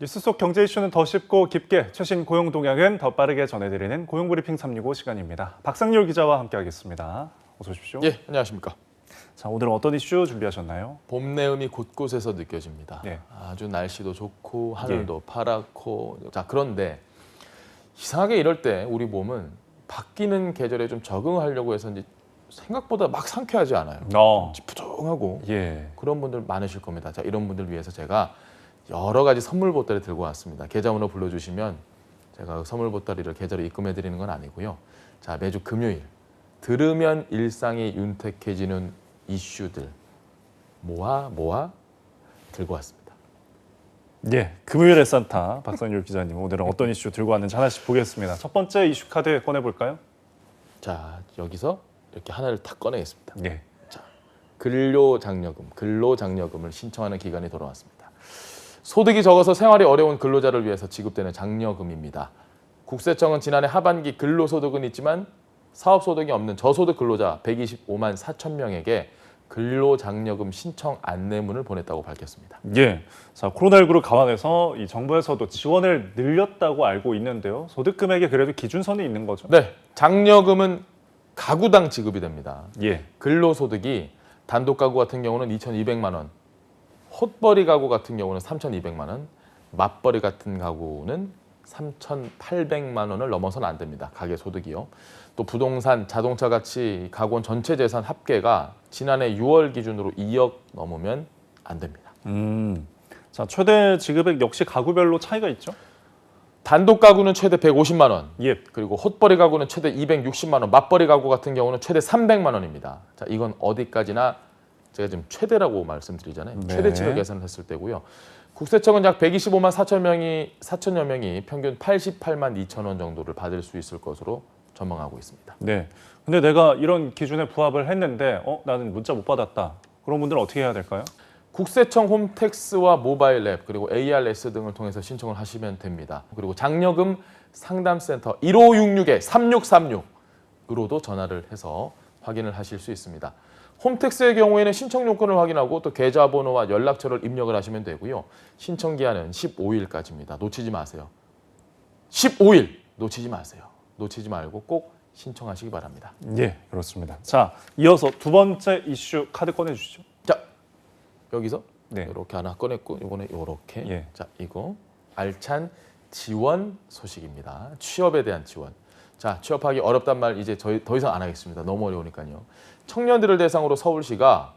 뉴스 속 경제 이슈는 더 쉽고 깊게, 최신 고용 동향은 더 빠르게 전해드리는 고용브리핑 365 시간입니다. 박상률 기자와 함께하겠습니다. 어서 오십시오. 예, 안녕하십니까. 자, 오늘은 어떤 이슈 준비하셨나요? 봄 내음이 곳곳에서 느껴집니다. 네. 아주 날씨도 좋고 하늘도 파랗고. 자, 그런데 이상하게 이럴 때 우리 몸은 바뀌는 계절에 좀 적응하려고 해서 이제 생각보다 막 상쾌하지 않아요. 찌뿌둥하고 예. 그런 분들 많으실 겁니다. 자, 이런 분들 위해서 제가 여러 가지 선물 보따리 들고 왔습니다. 계좌번호 불러주시면 제가 그 선물 보따리를 계좌로 입금해 드리는 건 아니고요. 자, 매주 금요일 들으면 일상이 윤택해지는 이슈들 모아 들고 왔습니다. 예, 금요일의 산타 박상률 기자님, 오늘은 어떤 이슈 들고 왔는지 하나씩 보겠습니다. 첫 번째 이슈 카드 꺼내볼까요? 자, 여기서 이렇게 하나를 탁 꺼내겠습니다. 네. 자, 근로장려금을 신청하는 기간이 돌아왔습니다. 소득이 적어서 생활이 어려운 근로자를 위해서 지급되는 장려금입니다. 국세청은 지난해 하반기 근로소득은 있지만 사업소득이 없는 저소득 근로자 125만 4천 명에게 근로장려금 신청 안내문을 보냈다고 밝혔습니다. 예. 자, 코로나19를 감안해서 이 정부에서도 지원을 늘렸다고 알고 있는데요. 소득 금액에 그래도 기준선이 있는 거죠? 네, 장려금은 가구당 지급이 됩니다. 예. 근로소득이 단독 가구 같은 경우는 2,200만 원, 헛벌이 가구 같은 경우는 3,200만 원, 맞벌이 같은 가구는 3,800만 원을 넘어서는 안 됩니다. 가계 소득이요. 또 부동산, 자동차 같이 가구원 전체 재산 합계가 지난해 6월 기준으로 2억 넘으면 안 됩니다. 자, 최대 지급액 역시 가구별로 차이가 있죠? 단독 가구는 최대 150만 원, 예. 그리고 헛벌이 가구는 최대 260만 원, 맞벌이 가구 같은 경우는 최대 300만 원입니다. 자, 이건 어디까지나 제가 지금 최대라고 말씀드리잖아요. 네. 최대치로 계산을 했을 때고요. 국세청은 약 125만 4천여 명이 평균 88만 2천 원 정도를 받을 수 있을 것으로 전망하고 있습니다. 네. 근데 내가 이런 기준에 부합을 했는데 나는 문자 못 받았다. 그런 분들은 어떻게 해야 될까요? 국세청 홈택스와 모바일 앱 그리고 ARS 등을 통해서 신청을 하시면 됩니다. 그리고 장려금 상담센터 1566-3636으로도 전화를 해서 확인을 하실 수 있습니다. 홈택스의 경우에는 신청 요건을 확인하고 또 계좌번호와 연락처를 입력을 하시면 되고요. 신청 기한은 15일까지입니다. 놓치지 마세요. 15일 놓치지 마세요. 놓치지 말고 꼭 신청하시기 바랍니다. 예, 그렇습니다. 자, 이어서 두 번째 이슈 카드 꺼내주시죠. 자, 여기서 네. 이렇게 하나 꺼냈고 이번에 이렇게. 예. 자, 이거 알찬 지원 소식입니다. 취업에 대한 지원. 자, 취업하기 어렵단 말 이제 저희 더 이상 안 하겠습니다. 너무 어려우니까요. 청년들을 대상으로 서울시가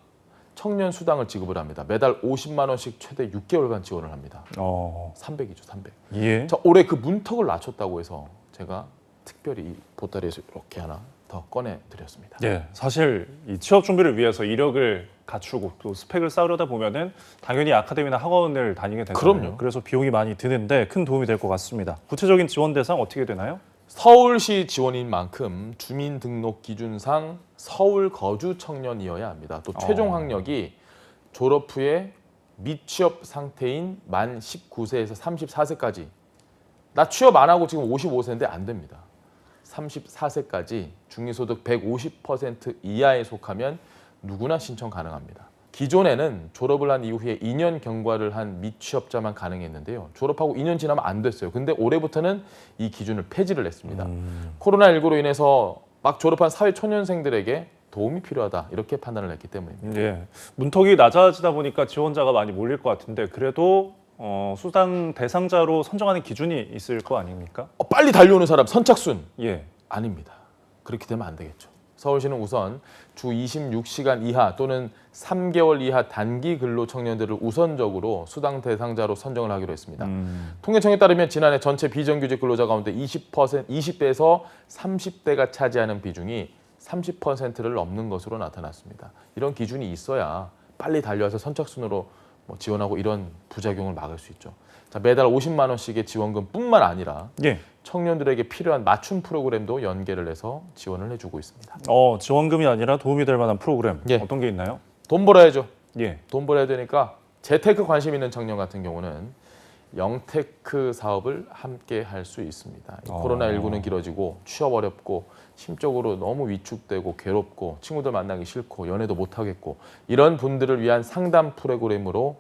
청년 수당을 지급을 합니다. 매달 50만 원씩 최대 6개월간 지원을 합니다. 300이죠, 300. 예. 자, 올해 그 문턱을 낮췄다고 해서 제가 특별히 이 보따리에서 이렇게 하나 더 꺼내 드렸습니다. 예, 사실 이 취업 준비를 위해서 이력을 갖추고 또 스펙을 쌓으려다 보면은 당연히 아카데미나 학원을 다니게 되잖아요. 그럼요. 그래서 비용이 많이 드는데 큰 도움이 될 것 같습니다. 구체적인 지원 대상 어떻게 되나요? 서울시 지원인 만큼 주민등록 기준상 서울 거주 청년이어야 합니다. 또 최종 학력이 졸업 후에 미취업 상태인 만 19세에서 34세까지. 나 취업 안 하고 지금 55세인데 안 됩니다. 34세까지 중위소득 150% 이하에 속하면 누구나 신청 가능합니다. 기존에는 졸업을 한 이후에 2년 경과를 한 미취업자만 가능했는데요. 졸업하고 2년 지나면 안 됐어요. 근데 올해부터는 이 기준을 폐지를 했습니다. 코로나19로 인해서 막 졸업한 사회초년생들에게 도움이 필요하다 이렇게 판단을 했기 때문입니다. 예, 문턱이 낮아지다 보니까 지원자가 많이 몰릴 것 같은데 그래도 수당 대상자로 선정하는 기준이 있을 거 아닙니까? 빨리 달려오는 사람 선착순 예. 아닙니다. 그렇게 되면 안 되겠죠. 서울시는 우선 주 26시간 이하 또는 3개월 이하 단기 근로 청년들을 우선적으로 수당 대상자로 선정을 하기로 했습니다. 통계청에 따르면 지난해 전체 비정규직 근로자 가운데 20대에서 30대가 차지하는 비중이 30%를 넘는 것으로 나타났습니다. 이런 기준이 있어야 빨리 달려와서 선착순으로 지원하고 이런 부작용을 막을 수 있죠. 자, 매달 50만 원씩의 지원금뿐만 아니라 예. 청년들에게 필요한 맞춤 프로그램도 연계를 해서 지원을 해주고 있습니다. 지원금이 아니라 도움이 될 만한 프로그램 예. 어떤 게 있나요? 돈 벌어야죠. 예. 돈 벌어야 되니까 재테크 관심 있는 청년 같은 경우는 영테크 사업을 함께 할 수 있습니다. 코로나19는 길어지고 취업 어렵고 심적으로 너무 위축되고 괴롭고 친구들 만나기 싫고 연애도 못 하겠고 이런 분들을 위한 상담 프로그램으로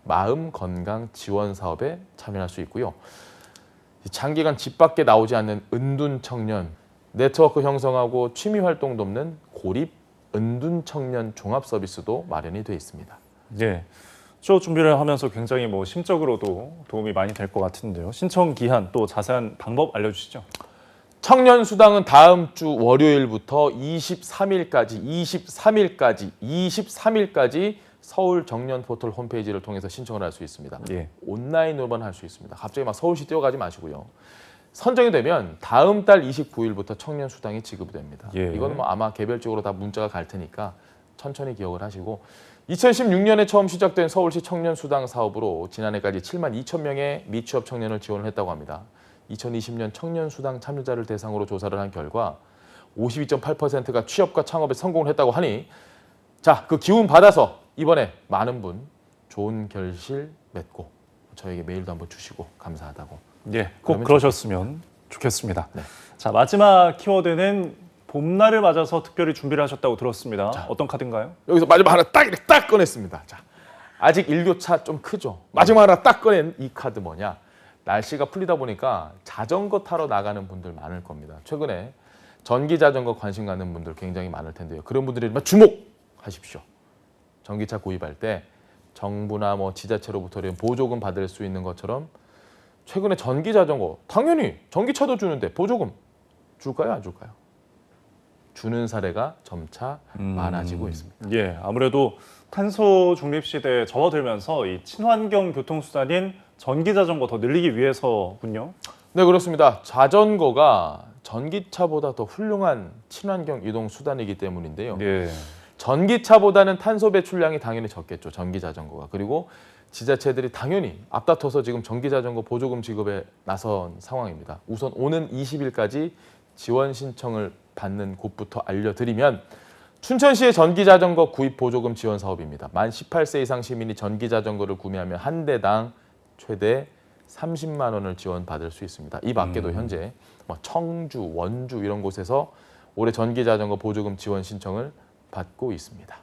마음 건강 지원 사업에 참여할 수 있고요. 장기간 집 밖에 나오지 않는 은둔 청년, 네트워크 형성하고 취미 활동 돕는 고립 은둔 청년 종합 서비스도 마련이 되어 있습니다. 예. 저 준비를 하면서 굉장히 뭐 심적으로도 도움이 많이 될 것 같은데요. 신청 기한 또 자세한 방법 알려주시죠. 청년 수당은 다음 주 월요일부터 23일까지 서울 정년 포털 홈페이지를 통해서 신청을 할 수 있습니다. 예. 온라인으로만 할 수 있습니다. 갑자기 막 서울시 뛰어가지 마시고요. 선정이 되면 다음 달 29일부터 청년 수당이 지급됩니다. 예. 이건 뭐 아마 개별적으로 다 문자가 갈 테니까 천천히 기억을 하시고 2016년에 처음 시작된 서울시 청년 수당 사업으로 지난해까지 7만 2천 명의 미취업 청년을 지원을 했다고 합니다. 2020년 청년 수당 참여자를 대상으로 조사를 한 결과 52.8%가 취업과 창업에 성공을 했다고 하니 자, 그 기운 받아서 이번에 많은 분 좋은 결실 맺고 저에게 메일도 한번 주시고 감사하다고. 예, 꼭 그러셨으면 좋겠습니다. 네. 자, 마지막 키워드는 봄날을 맞아서 특별히 준비를 하셨다고 들었습니다. 자. 어떤 카드인가요? 여기서 마지막 하나 딱 이렇게 딱 꺼냈습니다. 자, 아직 일교차 좀 크죠. 마지막 하나 딱 꺼낸 이 카드 뭐냐? 날씨가 풀리다 보니까 자전거 타러 나가는 분들 많을 겁니다. 최근에 전기 자전거 관심 갖는 분들 굉장히 많을 텐데요. 그런 분들이면 주목하십시오. 전기차 구입할 때 정부나 뭐 지자체로부터 보조금 받을 수 있는 것처럼 최근에 전기 자전거 당연히 전기차도 주는데 보조금 줄까요? 안 줄까요? 주는 사례가 점차 많아지고 있습니다. 예, 아무래도 탄소 중립 시대에 접어들면서 이 친환경 교통수단인 전기 자전거 더 늘리기 위해서군요. 네, 그렇습니다. 자전거가 전기차보다 더 훌륭한 친환경 이동 수단이기 때문인데요. 예. 전기차보다는 탄소 배출량이 당연히 적겠죠. 전기 자전거가. 그리고 지자체들이 당연히 앞다퉈서 지금 전기 자전거 보조금 지급에 나선 상황입니다. 우선 오는 20일까지 지원 신청을 받는 곳부터 알려드리면 춘천시의 전기 자전거 구입 보조금 지원 사업입니다. 만 18세 이상 시민이 전기 자전거를 구매하면 한 대당 최대 30만 원을 지원받을 수 있습니다. 이 밖에도 현재 청주, 원주 이런 곳에서 올해 전기 자전거 보조금 지원 신청을 받고 있습니다.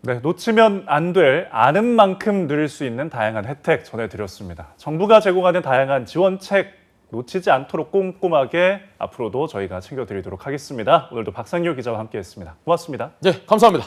네, 놓치면 안 될 아는 만큼 누릴 수 있는 다양한 혜택 전해드렸습니다. 정부가 제공하는 다양한 지원책 놓치지 않도록 꼼꼼하게 앞으로도 저희가 챙겨드리도록 하겠습니다. 오늘도 박상률 기자와 함께했습니다. 고맙습니다. 네, 감사합니다.